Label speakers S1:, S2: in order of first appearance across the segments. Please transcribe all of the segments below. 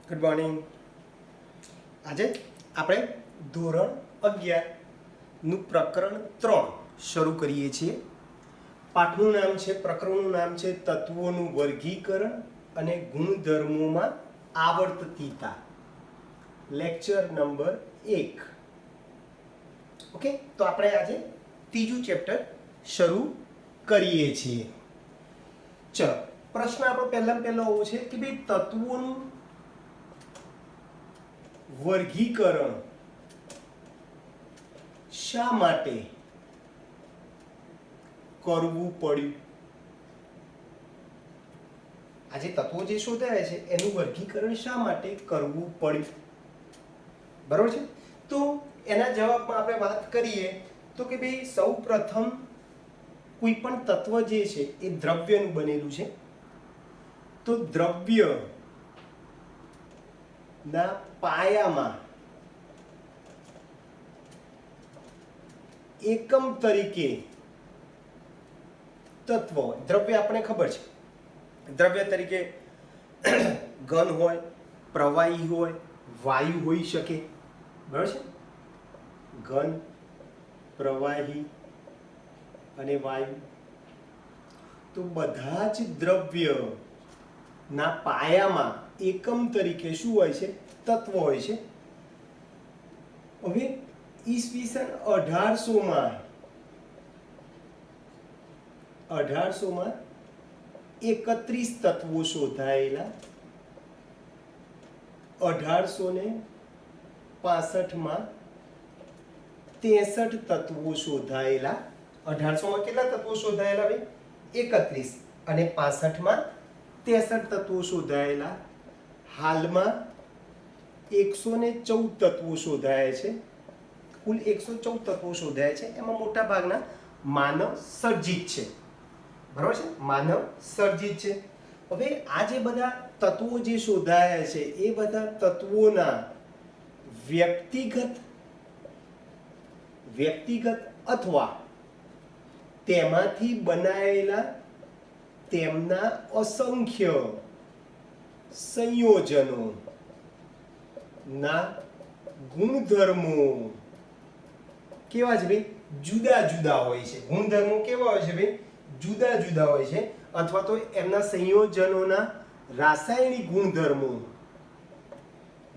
S1: Good morning. આજે આપણે ધોરણ 11નું પ્રકરણ 3 શરૂ કરીએ છીએ. પાઠનું નામ છે, પ્રકરણનું નામ છે તત્વોનું વર્ગીકરણ અને ગુણધર્મોમાં આવર્તતીતા. Lecture number 1. ઓકે, તો આપણે આજે ત્રીજું ચેપ્ટર શરૂ કરીએ છીએ. ચલો, પ્રશ્ન આપણો પહેલો એવો છે કે ભાઈ તત્વોનું વર્ગીકરણ શા માટે કરવું પડ્યું? આજે તત્વો જે શોધાયા છે એનું વર્ગીકરણ શા માટે કરવું પડ્યું? બરોબર છે. તો એના જવાબમાં આપણે વાત કરીએ તો કે ભાઈ સૌ પ્રથમ કોઈ પણ તત્વ જે છે એ દ્રવ્યનું બનેલું છે. તો દ્રવ્ય ના પાયામાં એકમ તરીકે તત્વ હોય. દ્રવ્ય આપણે ખબર છે, દ્રવ્ય તરીકે ઘન હોય, પ્રવાહી હોય, વાયુ હોઈ શકે. બરાબર છે. ઘન, પ્રવાહી અને વાયુ, તો બધા જ દ્રવ્ય ના પાયામાં એકમ તરીકે શું હોય છે? તત્વ હોય છે. હવે ઈસવીસન 1800માં 31 તત્વો શોધાયેલા. 1865માં 63 તત્વો શોધાયેલા. 1800માં કેટલા તત્વો શોધાયેલા ભાઈ? 31. અને 65માં 63 તત્વો શોધાયેલા. હાલમાં 114 તત્વો શોધાયા છે. કુલ 114 તત્વો શોધાયા છે. એમાં મોટા ભાગના માનવ સર્જિત છે. બરાબર છે, માનવ સર્જિત છે. હવે આ જે બધા તત્વો જે શોધાયા છે એ બધા તત્વોના વ્યક્તિગત અથવા તેમાંથી બનાયેલા તેમના અસંખ્ય સંયોજનો ના ગુણધર્મો કેવા છે ભાઈ? જુદા જુદા હોય છે. ગુણધર્મો કેવા હોય છે ભાઈ? જુદા જુદા હોય છે. અથવા તો એમના સંયોજનોના રાસાયણિક ગુણધર્મો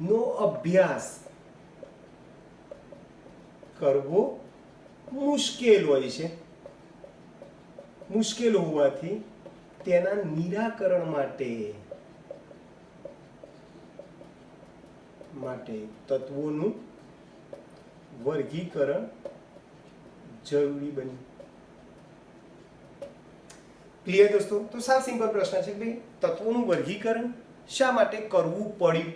S1: નો અભ્યાસ કરવો મુશ્કેલ હોય છે. મુશ્કેલ હોવાથી તેના નિરાકરણ માટે તત્વોનું વર્ગીકરણ જરૂરી બન્યું. ક્લિયર દોસ્તો? તો સાવ સિમ્પલ પ્રશ્ન છે કે ભાઈ તત્વોનું વર્ગીકરણ શા માટે કરવું પડ્યું?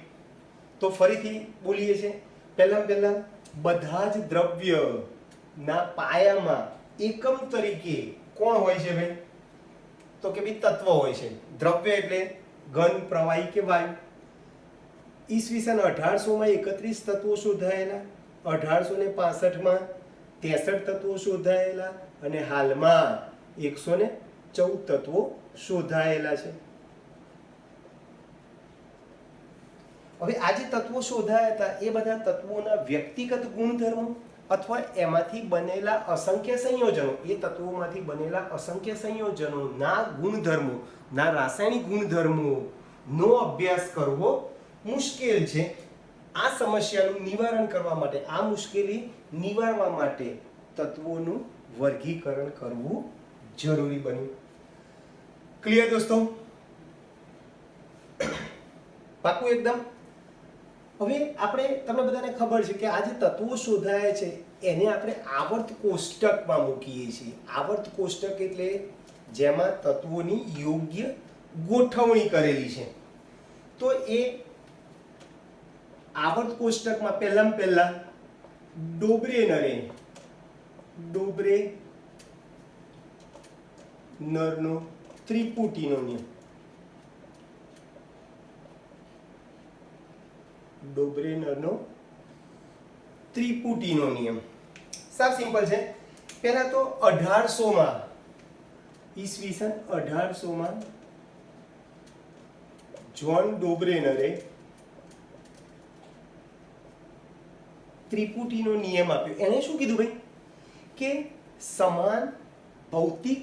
S1: તો ફરીથી બોલીએ છીએ. પહેલા બધા જ દ્રવ્યના પાયામાં એકમ તરીકે કોણ હોય છે ભાઈ? તો કે ભાઈ તત્વ હોય છે. દ્રવ્ય એટલે ઘન, પ્રવાહી કે વાયુ. ઈસવીસન 1800માં 31 તત્વો શોધાયેલા. 1865માં 63 તત્વો શોધાયેલા. અને હાલમાં 114 તત્વો શોધાયેલા છે. હવે આ જે તત્વો શોધાયા હતા એ બધા તત્વોના વ્યક્તિગત ગુણધર્મો અથવા એમાંથી બનેલા અસંખ્ય સંયોજનો, એ તત્વોમાંથી બનેલા અસંખ્ય સંયોજનોના ગુણધર્મો, ના રાસાયણિક ગુણધર્મો નો અભ્યાસ કરવો મુશ્કેલ છે. આ સમસ્યાનું નિવારણ કરવા માટે, આ મુશ્કેલી નિવારવા માટે તત્વોનું વર્ગીકરણ કરવું જરૂરી બન્યું. ક્લિયર દોસ્તો? પાકું એકદમ? હવે આપણે, તમને બધાને ખબર છે કે આ જે તત્વો શોધાયા છે એને આપણે આવર્ત કોષ્ટકમાં મૂકીએ છીએ. આવર્ત કોષ્ટક એટલે જેમાં તત્વોની યોગ્ય ગોઠવણી કરેલી છે. તો એ આવર્ત કોષ્ટકમાં પહેલા ડોબ્રેનરનો ત્રિપુટીનો નિયમ. ડોબ્રેનરનો ત્રિપુટીનો નિયમ સાવ સિમ્પલ છે. પહેલા તો 1800માં, ઈસવીસન 1800માં જ્હોન ડોબ્રેનરે ત્રિપુટીનો નિયમ આપ્યો. એણે શું કીધું ભાઈ કે સમાન ભૌતિક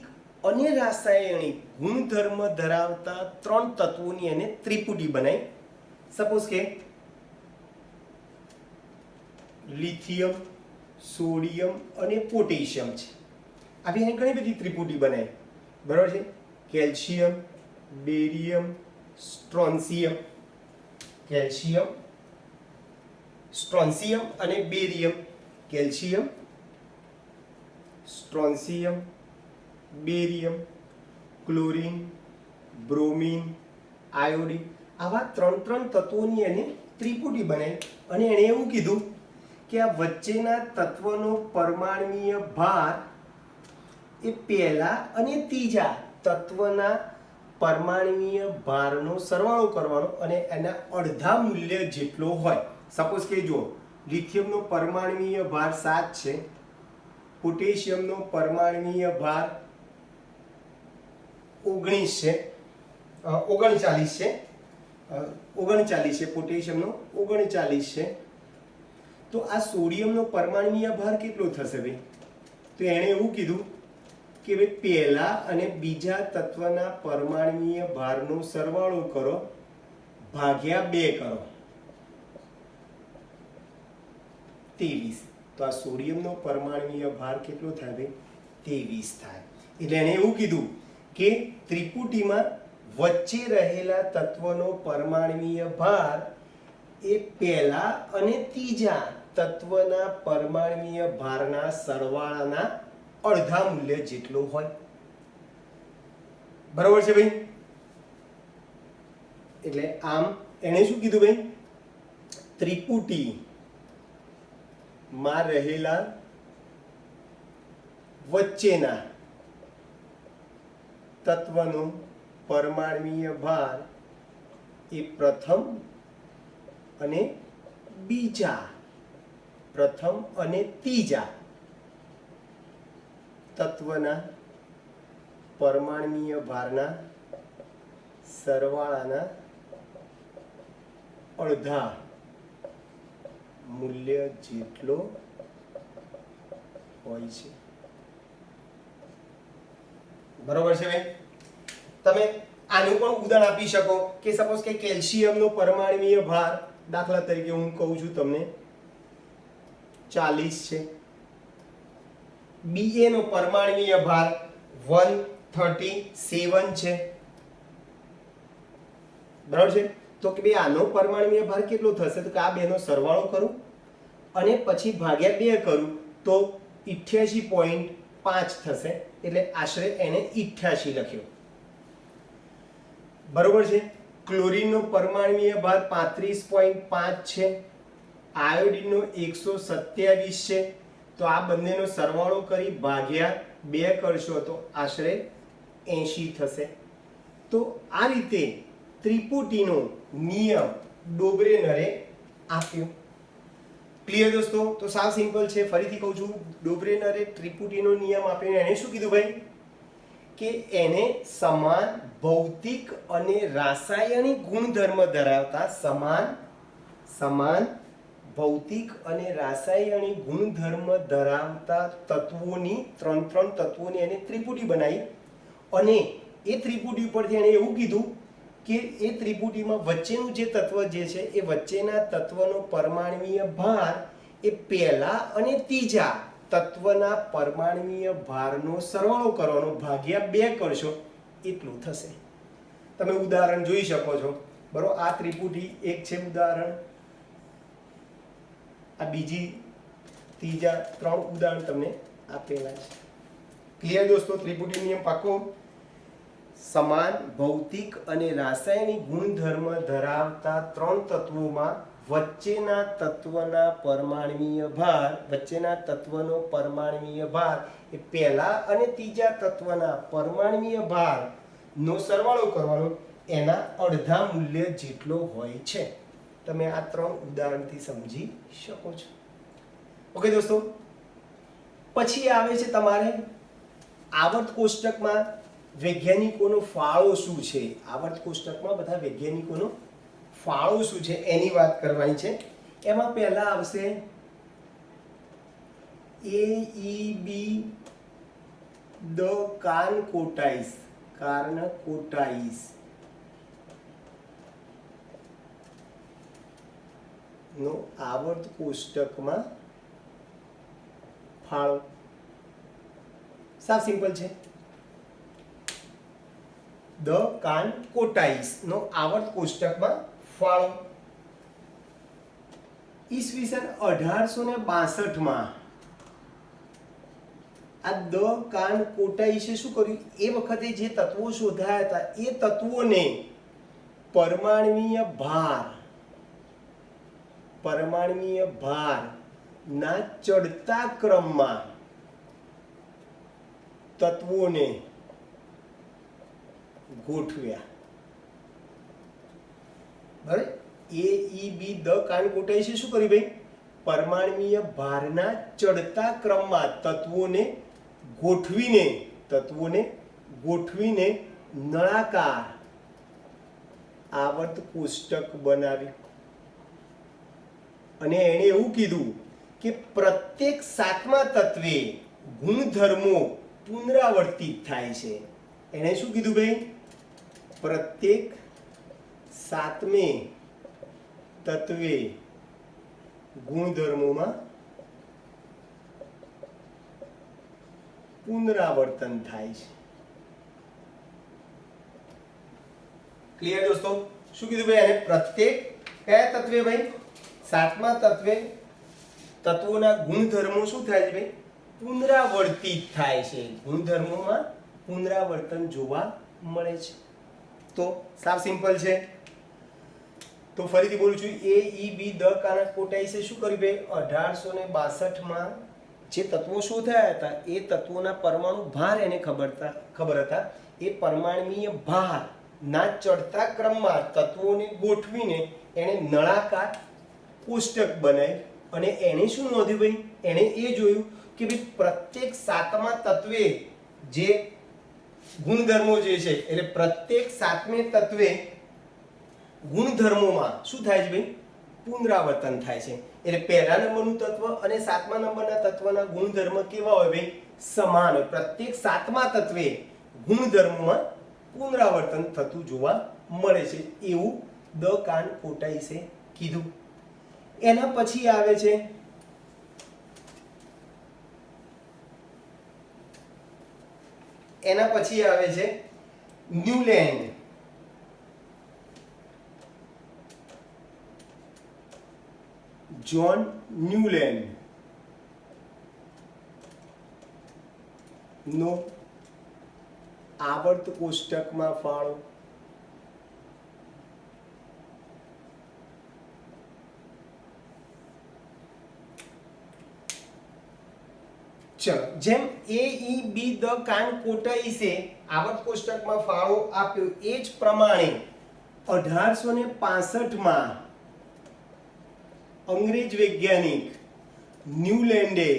S1: અને રાસાયણિક ગુણધર્મ ધરાવતા 3 તત્વોની એને ત્રિપુટી બનાવી. સપોઝ કે લિથિયમ, સોડિયમ અને પોટેશિયમ છે. આવી એને ઘણી બધી ત્રિપુટી બનાવી, બરાબર છે. Calcium, barium, strontium, calcium, strontium અને barium. Calcium, strontium, barium, chlorine, bromine, iodine, આવા 3 તત્વોની એને ત્રિપુટી બનાવી. અને એણે એવું કીધું કે આ વચ્ચેના તત્વનો પરમાણ્વીય ભાર એ પહેલા અને ત્રીજા તત્વના પરમાણ્વીય ભારનો સરવાળો કરવાનો અને એના અડધા મૂલ્ય જેટલો હોય. સપોઝ કે જો લિથિયમનો પરમાણ્વીય ભાર 7 છે, પોટેશિયમનો પરમાણ્વીય ભાર 39 છે, 39 છે, પોટેશિયમનો 39 છે. તો આ સોડિયમનો પરમાણ્વીય ભાર કેટલો થશે ભાઈ? તો એણે એવું કીધું કે ભાઈ પહેલા અને બીજા તત્વના પરમાણ્વીય ભારનો સરવાળો કરો ભાગ્યા 2 કરો, 23. તો આ સોડિયમનો પરમાણ્વીય ભાર કેટલો થાય ભાઈ? 23 થાય. એટલે એણે એવું કીધું કે ત્રિપુટીમાં વચ્ચે રહેલા તત્વનો પરમાણ્વીય ભાર એ પહેલા અને ત્રીજા તત્વના પરમાણ્વીય ભારના સરવાળાના અડધા મૂલ્ય જેટલો હોય. બરાબર છે ભાઈ? એટલે આમ એણે શું કીધું ભાઈ? ત્રિપુટી માં રહેલા વચ્ચેના તત્વનો પરમાણ્વીય ભાર એ પ્રથમ અને ત્રીજા તત્વના પરમાણ્વીય ભારના સરવાળાના અડધા મૂલ્ય જેટલો હોય છે. બરોબર છે ભાઈ? તમે આનું પણ ઉદાહરણ આપી શકો કે સપોઝ કે કેલ્શિયમનો પરમાણ્વીય ભાર દાખલા તરીકે હું કહું છું તમને 40 છે, Ba નો પરમાણ્વીય ભાર 137 છે. બરાબર છે? તો કે ભાઈ આનો પરમાણ્વીય ભાર કેટલો થશે? તો કે આ બેનો સરવાળો કરું અને પછી ભાગ્યા 2 કરું તો 88.5 થશે. એટલે આશરે એને 88 લખ્યો. બરોબર છે? ક્લોરીનનો પરમાણ્વીય ભાર 35.5 છે, આયોડિનનો 127 છે. તો આ બંનેનો સરવાળો કરી ભાગ્યા 2 કરશો તો આશરે 80 થશે. તો આ રીતે ત્રિપુટીનો નિયમ ડોબ્રેનરે આપ્યો. ક્લિયર દોસ્તો? તો સાવ સિમ્પલ છે. ફરીથી કહું છું, ડોબ્રેનરે ત્રિપુટીનો નિયમ આપ્યો. એણે શું કીધું ભાઈ કે એને સમાન ભૌતિક અને રાસાયણિક ગુણધર્મ ધરાવતા સમાન ભૌતિક અને રાસાયણિક ગુણધર્મ ધરાવતા તત્વોની 3 તત્વોની એને ત્રિપુટી બનાવી. અને એ ત્રિપુટી ઉપરથી એણે એવું કીધું કે એ ત્રિપુટીમાં વચ્ચેનું જે તત્વ જે છે એ વચ્ચેના તત્વનો પરમાણ્વીય ભાર એ પહેલા અને ત્રીજા તત્વના પરમાણ્વીય ભારનો સરવાળો કરવાનો, ભાગ્યા 2 કરશો એટલું થશે. તમે ઉદાહરણ જોઈ શકો છો. બરોબર? આ ત્રિપુટી એક છે ઉદાહરણ, આ બીજી, ત્રીજા 3 ઉદાહરણ તમને આપેલા છે. ક્લિયર દોસ્તો? ત્રિપુટી નિયમ પાકો. સમાન ભૌતિક અને રાસાયણિક ગુણધર્મ ધરાવતા 3 તત્વોમાં વચ્ચેના તત્વનો પરમાણ્વીય ભાર એ પહેલા અને ત્રીજા તત્વના પરમાણ્વીય ભારનો સરવાળો કરવાનો, એના અડધા મૂલ્ય જેટલો હોય છે. તમે આ 3 ઉદાહરણથી સમજી શકો છો. ઓકે દોસ્તો? પછી આવે છે તમારે આવર્ત કોષ્ટકમાં વૈજ્ઞાનિકોનો ફાળો શું છે. આવર્ત કોષ્ટકમાં બધા વૈજ્ઞાનિકોનો ફાળો શું છે એની વાત કરવાની છે. એમાં પહેલા આવશે AEB the Carncotis નો આવર્ત કોષ્ટકમાં ફાળો. સાવ સિમ્પલ છે. ધ કાર્નકોટાઇસ નો આવર્ત કોષ્ટકમાં ફાળો. ઈસવીસન 1862 માં આ ધ કાર્નકોટાઇસે શું કર્યું? એ વખતે જે તત્વો શોધાયા હતા એ તત્વોને પરમાણ્વીય ભાર ના ચડતા ક્રમમાં તત્વોને ગોઠવ્યા. બરાબર. AEB ધ કાર્નકોટાઇસે શું કર્યું ભાઈ? પરમાણ્વીય ભારના ચડતા ક્રમમાં તત્વોને ગોઠવીને નળાકાર આવર્ત કોષ્ટક બનાવ્યું. અને એણે એવું કીધું કે પ્રત્યેક સાતમા તત્વે ગુણધર્મો પુનરાવર્તિત થાય છે. એણે શું કીધું ભાઈ? પ્રત્યેક સાતમે તત્વે ગુણધર્મોમાં પુનરાવર્તન થાય છે. ક્લિયર દોસ્તો? શું કીધું ભાઈ? અને પ્રત્યેક કયા તત્વે ભાઈ? સાતમા તત્વે તત્વોના ગુણધર્મો શું થાય છે ભાઈ? પુનરાવર્તિત થાય છે. ગુણધર્મોમાં પુનરાવર્તન જોવા મળે છે. તો સાવ સિમ્પલ છે. તો ફરીથી બોલું છું, AEB ધ કાર્નકોટાઇસે શું કર્યું ભાઈ? 1862 માં જે તત્વો શોધાયા હતા એ તત્વોના પરમાણુ ભાર એને ખબર હતા. એ પરમાણ્વીય ભાર ના ચડતા ક્રમમાં તત્વોને ગોઠવીને એને નળાકાર કોષ્ટક બનાવી. અને એને શું નોંધ્યું ભાઈ? એને એ જોયું કે ભાઈ પ્રત્યેક સાતમા તત્વે જે ગુણધર્મો જે છે એટલે પ્રત્યેક સાતમે તત્વે ગુણધર્મોમાં શું થાય છે ભાઈ? પુનરાવર્તન થાય છે. એટલે પહેલા નંબરનું તત્વ અને સાતમા નંબરના તત્વના ગુણધર્મ કેવા હોય ભાઈ? સમાન હોય. પ્રત્યેક સાતમા તત્વે ગુણધર્મોમાં પુનરાવર્તન થતું જોવા મળે છે એવું ધ કાર્નકોટાઇસે કીધું. એના પછી આવે છે ન્યુલેન્ડ. જ્હોન ન્યુલેન્ડ નો આવર્ત કોષ્ટકમાં ફાળો. ચલો, જેમ AEB ધ કાર્નકોટાઇસે આવર્ત કોષ્ટકમાં ફાળો આપ્યો એ જ પ્રમાણે 1865 માં અંગ્રેજ વૈજ્ઞાનિક ન્યુલેન્ડે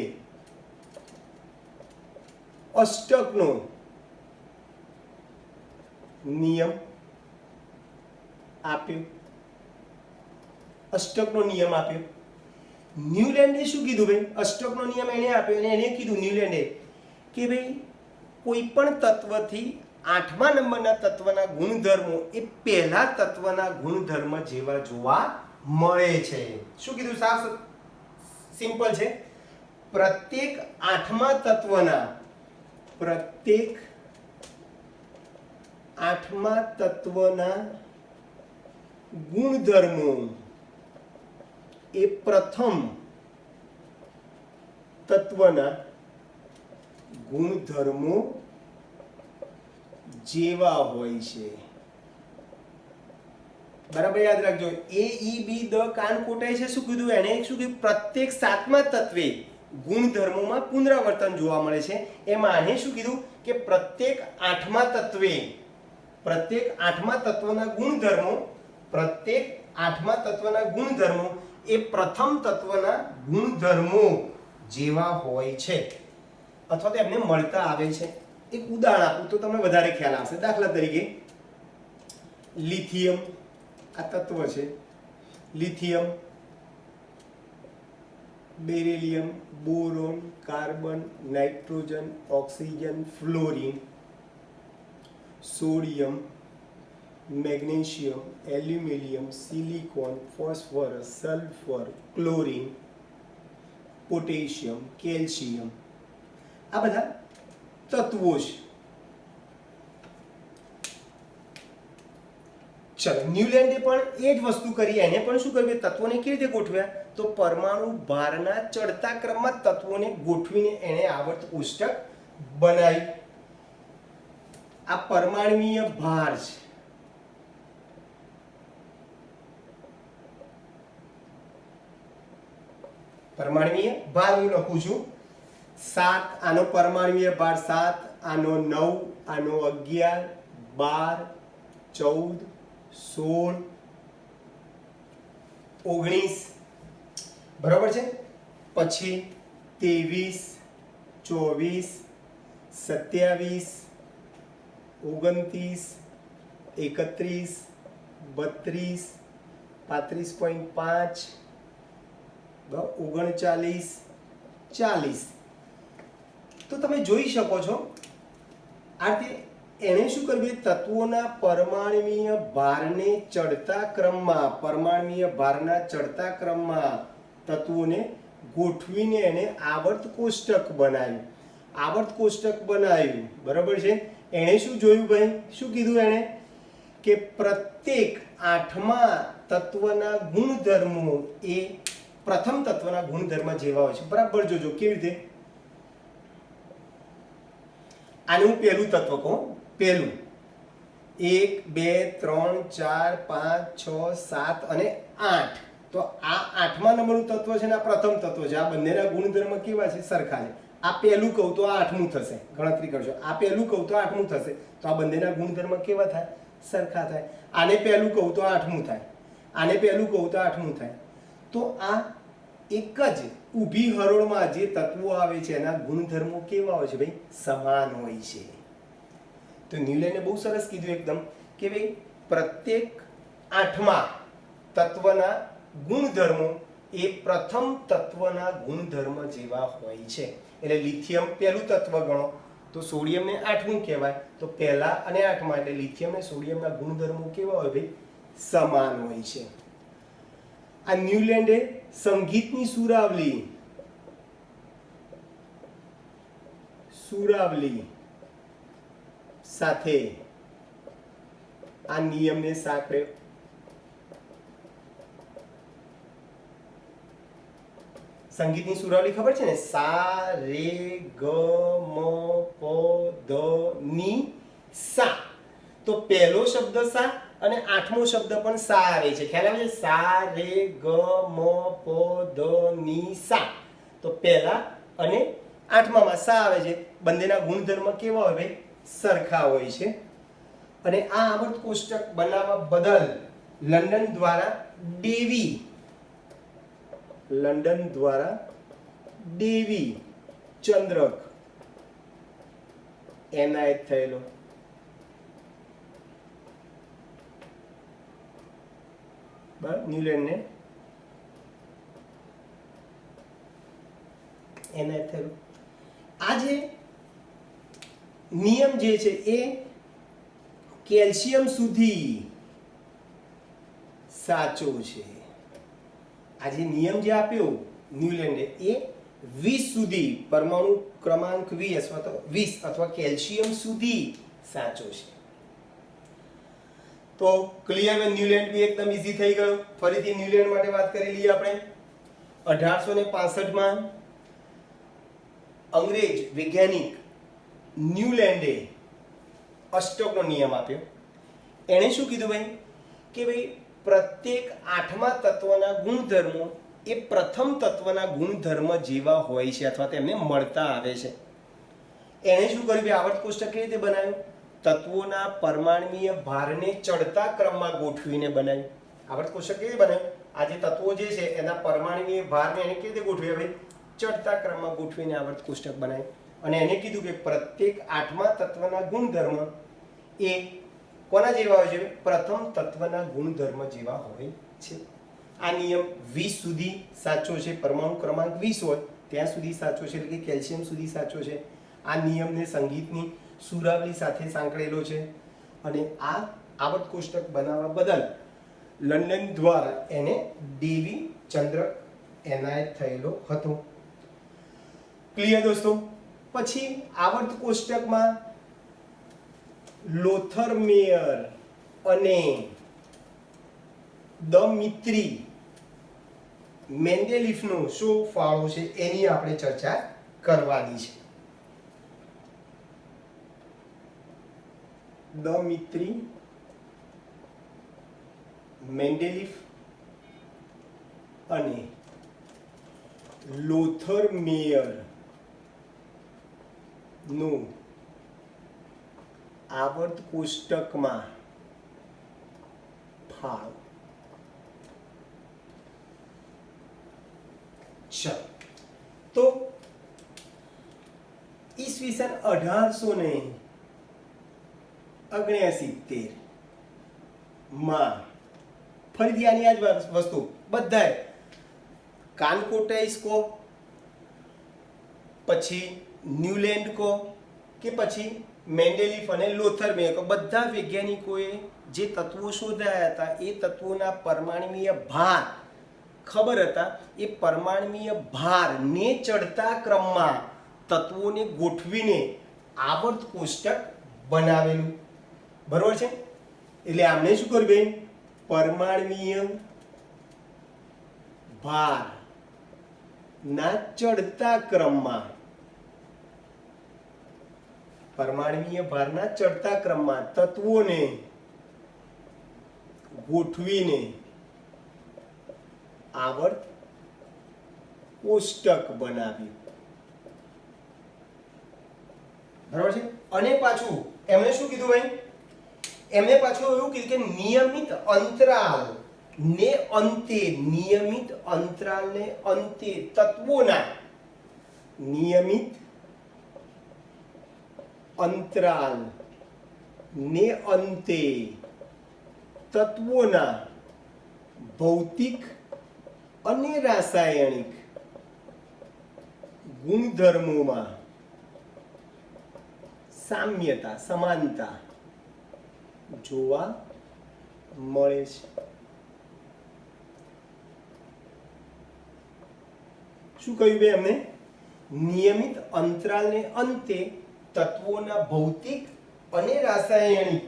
S1: અષ્ટકનો નિયમ આપ્યો. ન્યુલેન્ડે શું કીધું ભાઈ? અષ્ટકનો નિયમ એને આપ્યો અને એને કીધું ન્યુલેન્ડે કે ભાઈ કોઈ પણ તત્વથી આઠમા નંબરના તત્વના ગુણધર્મો એ પહેલા તત્વના ગુણધર્મ જેવા જોવા મળે છે. શું કીધું? સાવ સિમ્પલ છે. પ્રત્યેક આઠમા તત્વના ગુણધર્મો એ પ્રથમ તત્વના ગુણધર્મો જેવા હોય છે. બરાબર યાદ રાખજો. AEB ધ કાર્નકોટાઇસે શું કીધું? એને શું કીધું? પ્રત્યેક સાતમા તત્વે ગુણધર્મોમાં પુનરાવર્તન જોવા મળે છે. એમાં આને શું કીધું કે પ્રત્યેક આઠમા તત્વના ગુણધર્મો એ પ્રથમ તત્વના ગુણધર્મો જેવા હોય છે અથવા તો એમને મળતા આવે છે. એક ઉદાહરણ આપું તો તમને વધારે ખ્યાલ આવશે. દાખલા તરીકે લિથિયમ આ તત્વ છે. Lithium beryllium, boron, carbon, nitrogen, oxygen, fluorine, sodium, magnesium, aluminium, silicon, phosphorus, sulphur, chlorine, potassium, calcium, આ બધા તત્વો છે. ચલો, ન્યુલેન્ડે પણ એ જ વસ્તુ કરી. એને પણ શું કર્યું? તત્વોને કેવી રીતે ગોઠવ્યા? તો પરમાણુ ભારના ચડતા ક્રમમાં તત્વોને ગોઠવીને એને આવર્ત કોષ્ટક બનાવ્યું. આ પરમાણુય ભાર છે. પરમાણુય ભાર હું લખું છું 7. આનો પરમાણુય ભાર 7, આનો 9, આનો 11, 12, 14, 16, 19, બરાબર છે. પછી 23, 24, 27, 29, 31, 32, 35.5, 39, 40. તો તમે જોઈ શકો છો આ રીતે એને શું કર્યું? તત્વોના પરમાણુય ભારને ચડતા ક્રમમાં, પરમાણુય ભારના ચડતા ક્રમમાં તત્વોને ગોઠવીને એને આવર્ત કોષ્ટક બનાવ્યું. આવર્ત કોષ્ટક બનાવ્યું, બરાબર છે. એણે શું જોયું ભાઈ? શું કીધું એણે? કે પ્રત્યેક 8મા તત્વના ગુણધર્મો એ પ્રથમ તત્વના ગુણધર્મ જેવા હોય છે. બરાબર જોજો કેવી રીતે. આનું પહેલું તત્વ કહું. પહેલું 1, 2, 3, 4, 5, 6, 7 અને 8. તો આ 8મા નંબરનું તત્વ છે ને આ પ્રથમ તત્વ છે. આ બંનેના ગુણધર્મ કેવા છે? સરખા છે. આ પહેલું કહું તો આ 8મું થશે. ગણતરી કરજો. આ પહેલું કહું તો 8મું થશે. તો આ બંનેના ગુણધર્મ કેવા થાય? સરખા થાય. આને પહેલું કહું તો 8મું થાય. આને પહેલું કહું તો 8મું થાય. તો આ એક જ ઊભી હરોળમાં જે તત્વો આવે છે એના ગુણધર્મો કેવા હોય છે ભાઈ? સમાન હોય છે. તો ન્યુલેન્ડે બહુ સરસ કીધું એકદમ કે ભાઈ પ્રત્યેક 8મા તત્વના ગુણધર્મો એ પ્રથમ તત્વના ગુણધર્મ જેવા હોય છે. એટલે લિથિયમ પહેલું તત્વ ગણો તો સોડિયમને 8મું કહેવાય. તો પહેલા અને 8મા એટલે લિથિયમ અને સોડિયમના ગુણધર્મો કેવા હોય ભાઈ? સમાન હોય છે. આ ન્યુલેન્ડે સંગીતની સુરાવલી સાથે આ નિયમને સાંકળ્યો. સંગીતની સુરાવલી ખબર છે ને? સા, રે, ગ, મ, પ, ધ, ની, સા. તો પહેલો શબ્દ સા અને 8મો શબ્દ પણ સા આવે છે. ખ્યાલ આવે છે? સા, રે, ગ, મ, પ, ધ, ની, સા. તો પહેલા અને 8મામાં સા આવે છે. બંનેના ગુણધર્મ કેવા હોય ભાઈ? સરખા હોય છે. અને આ આવર્ત કોષ્ટક બનાવવા બદલ લંડન દ્વારા ડેવી ચંદ્રક એનાયત થયેલો. ન્યુલેન્ડને એનાયત થયેલો. આ જે નિયમ જે છે એ કેલ્શિયમ સુધી સાચો છે. આ જે નિયમ જે આપ્યો ન્યુલેન્ડે એ 20 સુધી, પરમાણુ ક્રમાંક 20 અથવા કેલ્શિયમ સુધી સાચો છે. તો ક્લિયર? ન્યુલેન્ડ બી એકદમ ઈઝી થઈ ગયો. ફરીથી ન્યુલેન્ડ માટે વાત કરી લઈએ આપણે. 1865માં અંગ્રેજ વૈજ્ઞાનિક ન્યુલેન્ડે અષ્ટકનો નિયમ આપ્યો. એણે શું કીધું ભાઈ? કે ભાઈ પ્રત્યેક 8મા તત્વના ગુણધર્મો એ પ્રથમ તત્વના ગુણધર્મ જેવા હોય છે અથવા તેમને મળતા આવે છે. એણે શું કર્યું ભાઈ? આવર્ત કોષ્ટક કેવી રીતે બનાવ્યું? તત્વોના પરમાણુય ભારને ચડતા ક્રમમાં ગોઠવીને બનાવ્યું. આવર્ત કોષ્ટક કેવી રીતે બનાવ્યું? આ જે તત્વો જે છે એના પરમાણુય ભારને એને કેવી રીતે ગોઠવ્યા ભાઈ? ચડતા ક્રમમાં ગોઠવીને આવર્ત કોષ્ટક બનાવ્યું. અને એને કીધું કે પ્રત્યેક 8મા તત્વના ગુણધર્મ એ કોના જેવા હોય છે? પ્રથમ તત્વના ગુણધર્મ જેવા હોય છે. આ નિયમ 20 સુધી સાચો છે, પરમાણુ ક્રમાંક 20 હોય ત્યાં સુધી સાચો છે, એટલે કે કેલ્શિયમ સુધી સાચો છે. આ નિયમને સંગીતની સુરાવલી સાથે સાંકળેલો છે અને આ આવર્ત કોષ્ટક બનાવવા બદલ લંડન દ્વારા એને ડેવી ચંદ્રક એનાયત થયેલો હતો. ક્લિયર દોસ્તો? પછી આવર્ત કોષ્ટકમાં લોથર મેયર અને દમિત્રી મેન્ડેલિફનો શું ફાળો છે એની આપણે ચર્ચા કરવાની છે. દમિત્રી મેન્ડેલિફ અને લોથર મેયર નું આવર્ત કોષ્ટકમાં ફાળો. ચલો તો ઈસવીસન 1869 માં ફરીથી આની આ જ વસ્તુ બધાય કાનકોટાઈસ કો, પછી ન્યુલેન્ડ કો કે પછી મેન્ડેલિફ અને લોથર મેયર કો, બધા વૈજ્ઞાનિકોએ જે તત્વો શોધાયા હતા એ તત્વોના પરમાણ્વીય ભાર ખબર હતા. એ પરમાણ્વીય ભારને ચડતા ક્રમમાં તત્વોને ગોઠવીને આવર્ત કોષ્ટક બનાવેલું. બરોબર છે? એટલે આમને શું કર્યું બેન? પરમાણ્વીય ભાર ના ચડતા ક્રમમાં, પરમાણ્વીય ભારના ચડતા ક્રમમાં તત્વોને ગોઠવીને આવર્ત કોષ્ટક બનાવ્યું. બરાબર છે? અને પાછું એમણે શું કીધું ભાઈ? એમને પાછું એવું કીધું કે નિયમિત અંતરાલ ને અંતે, નિયમિત અંતરાલ ને અંતે તત્વોના, નિયમિત અંતરાલ ને અંતે તત્વોના ભૌતિક અને રાસાયણિક ગુણધર્મોમાં સામ્યતા, સમાનતા જોવા મળે છે. શું કહ્યું બે એમને? નિયમિત અંતરાલને અંતે તત્વોના ભૌતિક અને રાસાયણિક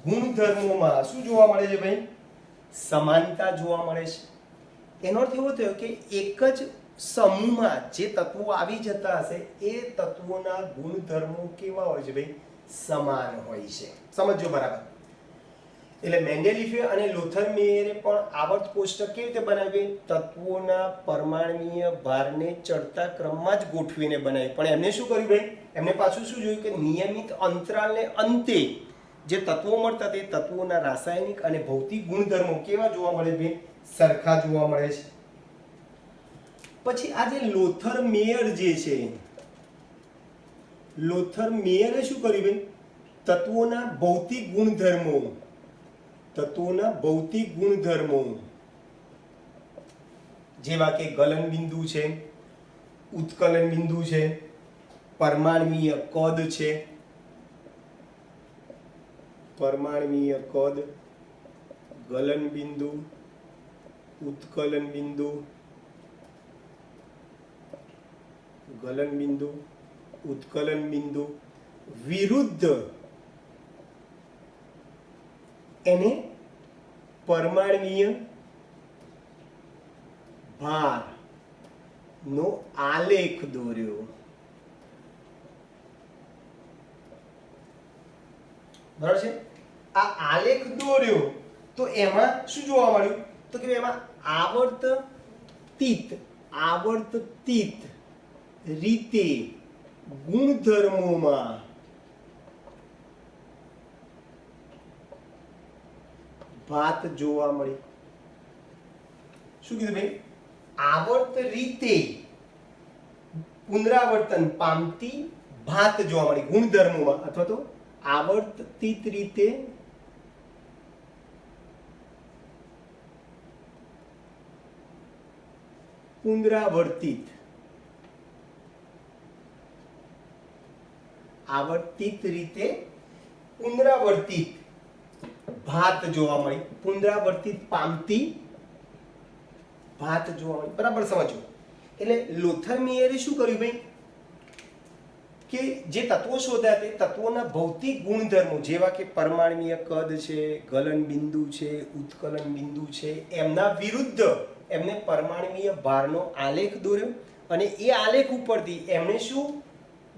S1: ગુણધર્મોમાં શું જોવા મળે છે ભાઈ? સમાનતા જોવા મળે છે. એનો અર્થ એવો થયો કે એક જ સમૂહમાં જે તત્વો આવી જતા હશે એ તત્વોના ગુણધર્મો કેવા હોય છે ભાઈ? સમાન હોય છે. સમજો બરાબર? એટલે મેન્ડેલિફે અને લોથર મેયરે પણ આવર્ત કોષ્ટક કેવી રીતે બનાવ્યું? તત્વોના પરમાણ્વીય ભારને ચડતા ક્રમમાં જ ગોઠવીને બનાવ્યું. પણ એમને શું કર્યું ભાઈ? એમને પાછું શું જોયું કે નિયમિત અંતરાલને અંતે જે તત્વો મળતા તે તત્વોના રાસાયણિક અને ભૌતિક ગુણધર્મો કેવા જોવા મળે ભાઈ? સરખા જોવા મળે છે. પછી આ જે લોથર મેયર જે છે, લોથર મેયરે શું કર્યું ભાઈ? તત્વોના ભૌતિક ગુણધર્મો, તત્વોના ભૌતિક ગુણધર્મો જેવા કે ગલન બિંદુ છે, ઉત્કલન બિંદુ છે, પરમાણ્વીય કદ છે, પરમાણ્વીય કદ, ગલન બિંદુ, ઉત્કલન બિંદુ, ગલન બિંદુ, ઉત્કલન બિંદુ વિરુદ્ધ એને પરમાણ્વીય ભાર નો આલેખ દોર્યો. બરાબર છે? આ આલેખ દોર્યો તો એમાં શું જોવા મળ્યું? તો કે એમાં આવર્તિત રીતે ગુણધર્મોમાં ભાત જોવા મળી. શું કીધું ભાઈ? આવર્ત રીતે પુનરાવર્તન પામતી ભાત જોવા મળી ગુણધર્મોમાં, અથવા તો આવર્તિત રીતે પુનરાવર્તિત આવર્તિત રીતે પુનરાવર્તિત ભાત જોવા મળી, પુનરાવર્તિત પામતી ભાત જોવા મળી. બરાબર સમજો. એટલે લોથરમિયરે શું કર્યું ભાઈ કે જે તત્વો શોધ્યા તે તત્વોના ભૌતિક ગુણધર્મો જેવા કે પરમાણ્વીય કદ છે, ગલન બિંદુ છે, ઉત્કલન બિંદુ છે, એમના વિરુદ્ધ એમને પરમાણ્વીય ભારનો આલેખ દોર્યો અને એ આલેખ ઉપરથી એમણે શું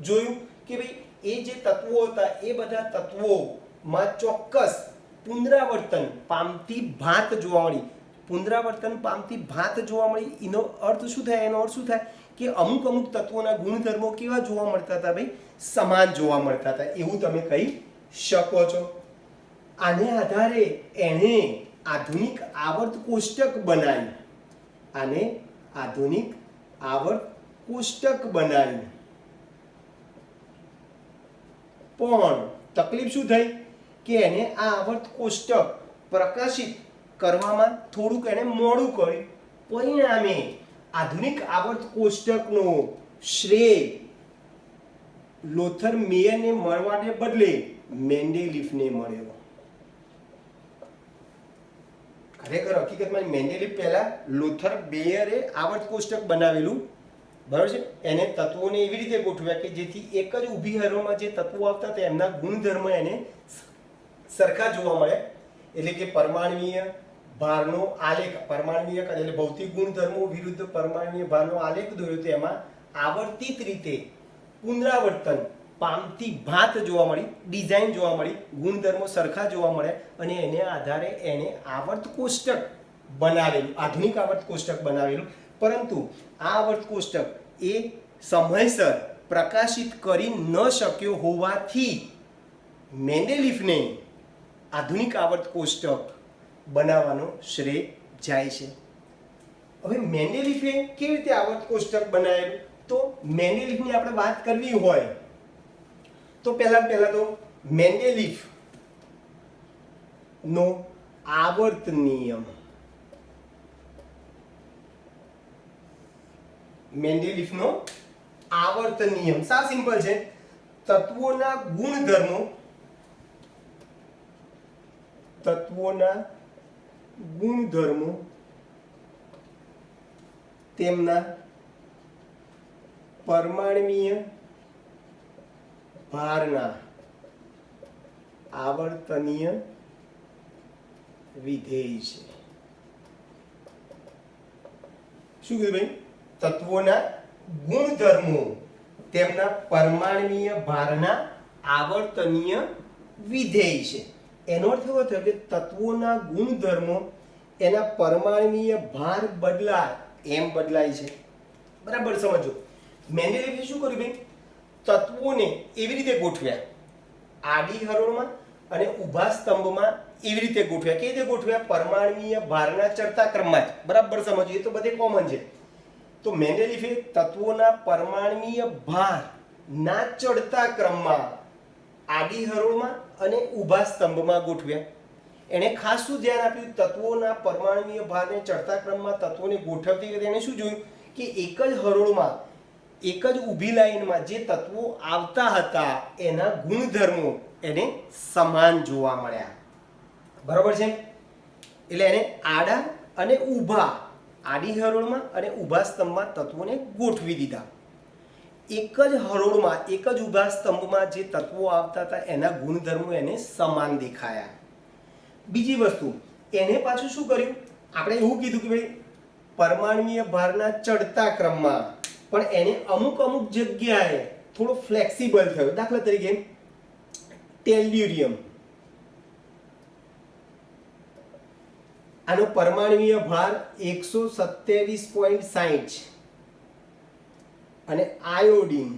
S1: જોયું કે ભાઈ એ જે તત્વો હતા એ બધા તત્વોમાં ચોક્કસ પુનરાવર્તન પામતી ભાત જોવા મળી. પુનરાવર્તન પામતી ભાત જોવા મળી એનો અર્થ શું થાય? એનો અર્થ શું થાય કે અમુક અમુક તત્વોના ગુણધર્મો કેવા જોવા મળતા હતા ભાઈ? સમાન જોવા મળતા હતા, એવું તમે કહી શકો છો. આને આધારે એણે આધુનિક આવર્ત કોષ્ટક બનાવ્યું. આને આધુનિક આવર્ત કોષ્ટક બનાવ્યું. પણ તકલીફ શું થઈ કે એને આ આવર્ત કોષ્ટક પ્રકાશિત કરવામાં થોડુંક એને મોડું કર્યું. પરિણામે આધુનિક આવર્ત કોષ્ટકનો શ્રેય લોથરમેયરને મળવાને બદલે મેન્ડેલિફને મળ્યો. ખરેખર હકીકતમાં મેન્ડેલિફ પહેલા લોથરમેયરે આવર્ત કોષ્ટક બનાવેલું, બરાબર છે. એને તત્વોને એવી રીતે ગોઠવ્યા કે જેથી એક જ ઊભી હરોળમાં જે તત્વો આવતા હતા એમના ગુણધર્મ એને સરખા જોવા મળે. એટલે કે પરમાણ્વીય ભારનો આલેખ, પરમાણ્વીય એટલે ભૌતિક ગુણધર્મો વિરુદ્ધ પરમાણ્વીય ભારનો આલેખ દોર્યો તો એમાં આવર્તિત રીતે પુનરાવર્તન પામતી ભાત જોવા મળી, ડિઝાઇન જોવા મળી, ગુણધર્મો સરખા જોવા મળે અને એને આધારે એને આવર્ત કોષ્ટક બનાવેલું, આધુનિક આવર્ત કોષ્ટક બનાવેલું. પરંતુ આ આવર્ત કોષ્ટક એ સમયસર પ્રકાશિત કરી ન શક્યો હોવાથી મેન્ડેલિફને આધુનિક આવર્ત કોષ્ટક બનાવવાનો શ્રેય જાય છે. હવે મેન્ડેલિફે કેવી રીતે આવર્ત કોષ્ટક બનાવેલું? તો મેન્ડેલિફની આપણે વાત કરવી હોય તો પહેલા તો મેન્ડેલિફ નો આવર્ત નિયમ, મેન્ડેલિફનો આવર્ત નિયમ સાવ સિમ્પલ છે. તત્વોના ગુણધર્મો તેમના પરમાણ્વીય ભારના આવર્તનીય વિધેય છે. શું કીધું ભાઈ? તત્વોના ગુણધર્મો તેમના પરમાણ્વીય ભારના આવર્તનીય વિધેય છે. એનો અર્થ એવો થયો કે તત્વોના ગુણધર્મો એના પરમાણ્વીય ભાર બદલાય એમ બદલાય છે. બરાબર સમજો. મેન્ડેલિફે શું કર્યું ભાઈ? તત્વોને એવી રીતે ગોઠવ્યા, આડી હરોળમાં અને ઊભા સ્તંભમાં એવી રીતે ગોઠવ્યા. કેવી રીતે ગોઠવ્યા? પરમાણ્વીય ભારના ચડતા ક્રમમાં જ. બરાબર સમજો, એ તો બધે કોમન છે. તો મેન્ડેલિફે તત્વોના પરમાણ્વીય ભારના ચડતા ક્રમમાં આડી હરોળમાં અને ઊભા સ્તંભમાં ગોઠવ્યા. એણે ખાસ શું ધ્યાન આપ્યું? તત્વોના પરમાણ્વીય ભારને ચડતા ક્રમમાં તત્વોને ગોઠવતી વખતે એણે શું જોયું કે એક જ હરોળમાં એક જ ઊભી લાઈનમાં જે તત્વો આવતા હતા એના ગુણધર્મો એને સમાન જોવા મળ્યા. બરાબર છે. એટલે એને આડા અને ઊભા, આડી હરોળમાં અને ઊભા સ્તંભમાં તત્વોને ગોઠવી દીધા. એક જ હરોળમાં એક જ ઊભા સ્તંભમાં જે તત્વો આવતા હતા એના ગુણધર્મો એને સમાન દેખાયા. બીજી વસ્તુ, એને પાછું શું કર્યું? આપણે એવું કીધું કે ભાઈ પરમાણ્વીય ભારના ચડતા ક્રમમાં, પણ એને અમુક જગ્યાએ થોડો ફ્લેક્સિબલ થયો. દાખલા તરીકે ટેલ્યુરિયમ, આનો પરમાણ્વીય ભાર 127.60 અને આયોડિન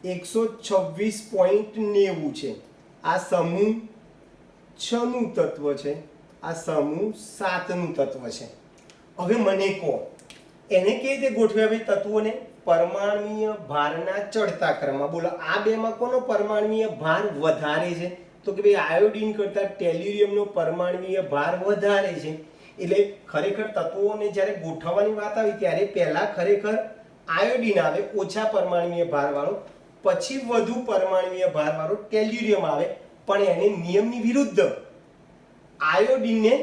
S1: 126.90 છે. આ સમૂહ 6 નું તત્વ છે, આ સમૂહ 7 નું તત્વ છે. હવે મને કહો એને કેવી રીતે ગોઠવ્યા ભાઈ તત્વોને? પરમાણ્વીય ભારના ચડતા ક્રમમાં. બોલો આ બેમાં કોનો પરમાણ્વીય ભાર વધારે છે? તો કે ભાઈ આયોડિન કરતા ટેલ્યુરિયમનો પરમાણ્વીય ભાર વધારે છે. એટલે ખરેખર તત્વોને જ્યારે ગોઠવવાની વાત આવી ત્યારે પહેલા ખરેખર આયોડિન આવે ઓછા પરમાણુય ભારવાળો, પછી વધુ પરમાણુય ભારવાળો ટેલ્યુરિયમ આવે, પણ એને નિયમની વિરુદ્ધ આયોડિનને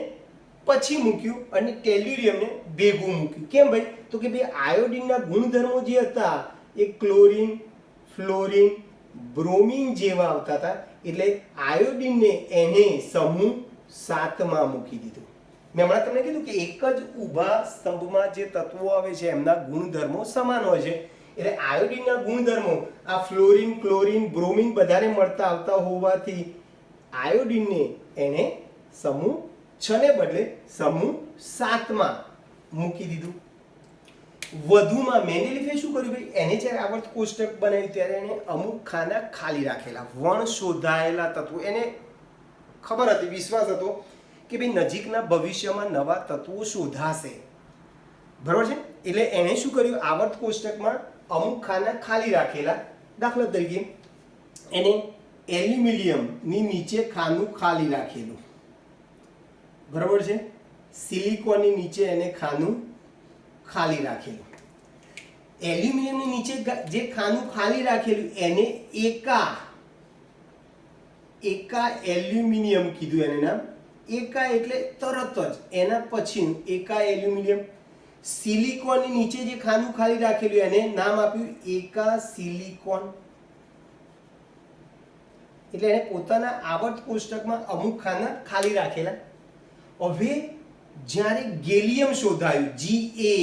S1: પછી મૂક્યું અને ટેલ્યુરિયમને ભેગું મૂક્યું. કેમ ભાઈ? તો કે ભાઈ આયોડિનના ગુણધર્મો જે હતા એ ક્લોરીન, ફ્લોરીન, બ્રોમિન જેવા આવતા હતા, એટલે આયોડિનને એને સમૂહ 7 માં મૂકી દીધું. મેં હમણાં તમને કીધું કે એક જ ઊભા સ્તંભમાં જે તત્વો આવે છે એમના ગુણધર્મો સમાન હોય છે, એટલે આયોડિનના ગુણધર્મો આ ફ્લોરીન, ક્લોરીન, બ્રોમિન બધાને મળતા આવતા હોવાથી આયોડિનને એને સમૂહ 6 ને બદલે સમૂહ 7 માં મૂકી દીધું. વધુમાં મેન્ડેલિફે શું કર્યું ભાઈ? એને જ્યારે આવર્ત કોષ્ટક બનાવ્યું ત્યારે એને અમુક ખાના ખાલી રાખેલા, વણ શોધાયેલા તત્વો. એને ખબર હતી, વિશ્વાસ હતો કે ભાઈ નજીકના ભવિષ્યમાં નવા તત્વો શોધાશે, બરાબર છે. એટલે એણે શું કર્યું? આવર્ત કોષ્ટકમાં અમુક ખાના ખાલી રાખેલા. દાખલા તરીકે એને એલ્યુમિનિયમની નીચે ખાનું ખાલી રાખેલું, બરાબર છે. સિલિકોનની નીચે એને ખાનું ખાલી રાખેલું. એલ્યુમિનિયમની નીચે જે ખાનું ખાલી રાખેલું એને એકા એલ્યુમિનિયમ કીધું. એને નામ એકા એટલે તરત જ એના પછીનું એકા એલ્યુમિનિયમ. સિલિકોનની નીચે જે ખાનું ખાલી રાખેલું એને નામ આપ્યું એકા સિલિકોન. એટલે એને પોતાના આવર્ત કોષ્ટકમાં અમુક ખાના ખાલી રાખેલા. હવે જ્યારે ગેલિયમ શોધાયું, Ga,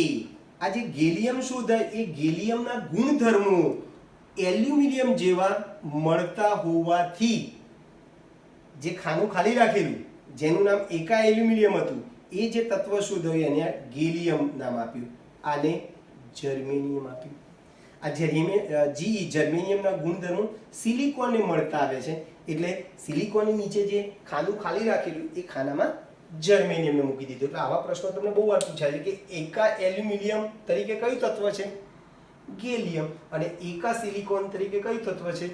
S1: આ જે ગેલિયમ શોધાયું એ ગેલિયમના ગુણધર્મો એલ્યુમિનિયમ જેવા મળતા હોવાથી જે ખાનું ખાલી રાખેલું જેનું નામ એકા એલ્યુમિનિયમ હતું એ જે તત્વ શોધાયું એને ગેલિયમ નામ આપ્યું, આને જર્મેનિયમ આપ્યું. આ જર્મેનિયમના ગુણધર્મો સિલિકોનને મળતા આવે છે, એટલે સિલિકોનની નીચે જે ખાનું ખાલી રાખેલું એ ખાનામાં જર્મેનિયમને મૂકી દીધું. એટલે આવા પ્રશ્નો તમને બહુ વાર પૂછાય છે કે એકા એલ્યુમિનિયમ તરીકે કયું તત્વ છે? ગેલિયમ. અને એકા સિલિકોન તરીકે કયું તત્વ છે?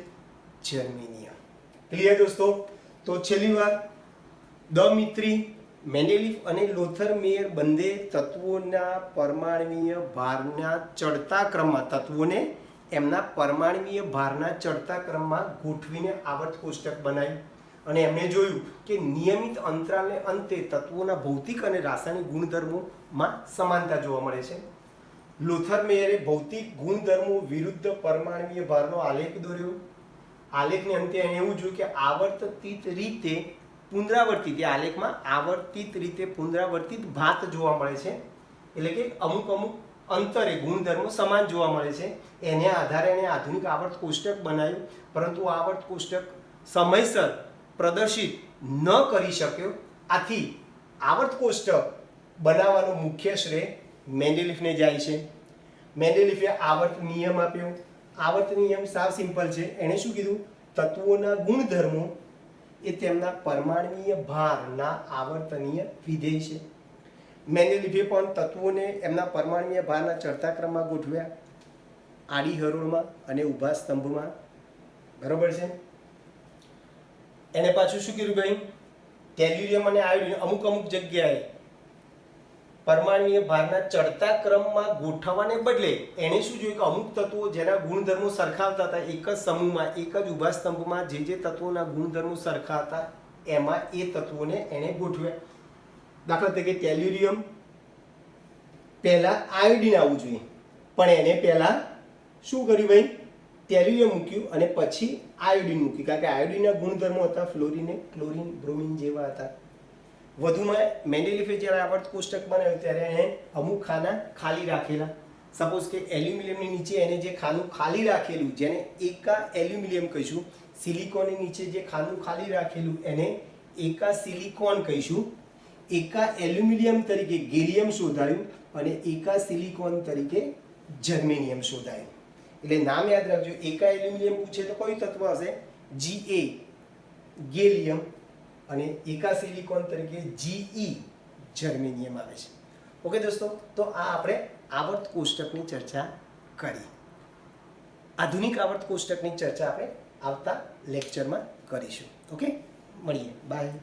S1: જર્મેનિયમ. ક્લિયર દોસ્તો? તો છેલ્લી વાર ડમિત્રી, મેન્ડેલિફ અને લોથર-મેયર બંને તત્વોના પરમાણ્વીય ભારના ચડતા ક્રમમાં, તત્વોને એમના પરમાણ્વીય ભારના ચડતા ક્રમમાં ગોઠવીને આવર્ત કોષ્ટક બનાવ્યું અને એમણે જોયું કે નિયમિત અંતરાલને અંતે તત્વોના ભૌતિક અને રાસાયણિક ગુણધર્મોમાં સમાનતા જોવા મળે છે. લોથર-મેયરે ભૌતિક ગુણધર્મો વિરુદ્ધ પરમાણ્વીય ભારનો આલેખ દોર્યો. આલેખને અંતે એને એવું જોયું કે આવર્તિત રીતે પુનરાવર્તિત, એ આલેખમાં આવર્તિત રીતે પુનરાવર્તિત ભાત જોવા મળે છે, એટલે કે અમુક અંતરે ગુણધર્મો સમાન જોવા મળે છે. એને આધારે એને આધુનિક આવર્ત કોષ્ટક બનાવ્યું, પરંતુ આવર્ત કોષ્ટક સમયસર પ્રદર્શિત ન કરી શક્યો. આથી આવર્ત કોષ્ટક બનાવવાનો મુખ્ય શ્રેય મેન્ડેલિફને જાય છે. મેન્ડેલિફે આવર્ત નિયમ આપ્યો. આવર્ત નિયમ સાવ સિમ્પલ છે. એણે શું કીધું? તત્વોના ગુણધર્મો એ તેમના પરમાણ્વીય ભારના આવર્તનીય વિધેય છે. મેન્ડેલિફે પણ તત્વોને એમના પરમાણ્વીય ભારના ચડતા ક્રમમાં ગોઠવ્યા, આડી હરોળમાં અને ઊભા સ્તંભમાં, બરોબર છે. એને પાછું શું કર્યું ભાઈ? ટેલ્યુરિયમ અને આયોડિન અમુક જગ્યાએ પરમાણ્વીય ભારના ચડતા ક્રમમાં ગોઠવવાને બદલે એણે શું જોયું કે અમુક તત્વો જેના ગુણધર્મો સરખા હતા એક જ સમૂહમાં, એક જ ઊભા સ્તંભમાં જે તત્વોના ગુણધર્મો સરખા હતા એમાં એ તત્વોને એણે ગોઠવ્યા. દાખલા તરીકે ટેલ્યુરિયમ પહેલા આયોડિન આવવું જોઈએ, પણ એને પહેલા શું કર્યું ભાઈ? ટેલ્યુરિયમ મૂક્યું અને પછી આયોડિન મૂક્યું, કારણ કે આયોડિનના ગુણધર્મો હતા ફ્લોરીન, ક્લોરીન, બ્રોમિન જેવા હતા. વધુમાં મેન્ડેલિફે જ્યારે આવર્ત કોષ્ટક બનાવ્યું ત્યારે એને અમુક ખાના ખાલી રાખેલા. સપોઝ કે એલ્યુમિનિયમની નીચે એને જે ખાનું ખાલી રાખેલું જેને એકા એલ્યુમિનિયમ કહીશું, સિલિકોનની નીચે જે ખાનું ખાલી રાખેલું એને એકા સિલિકોન કહીશું. એકા એલ્યુમિનિયમ તરીકે ગેલિયમ શોધાયું અને એકા સિલિકોન તરીકે જર્મેનિયમ શોધાયું. એટલે નામ યાદ રાખજો. એકા એલ્યુમિનિયમ પૂછે તો કયું તત્વ હશે? Ga, ગેલિયમ, અને એકા સિલિકોન તરીકે Ge, જર્મેનિયમ આવે છે. ઓકે દોસ્તો, તો આ આપણે આવર્ત કોષ્ટકની ચર્ચા કરી. આધુનિક આવર્ત કોષ્ટકની ચર્ચા આપણે આવતા લેક્ચરમાં કરીશું. ઓકે, મળીએ, બાય.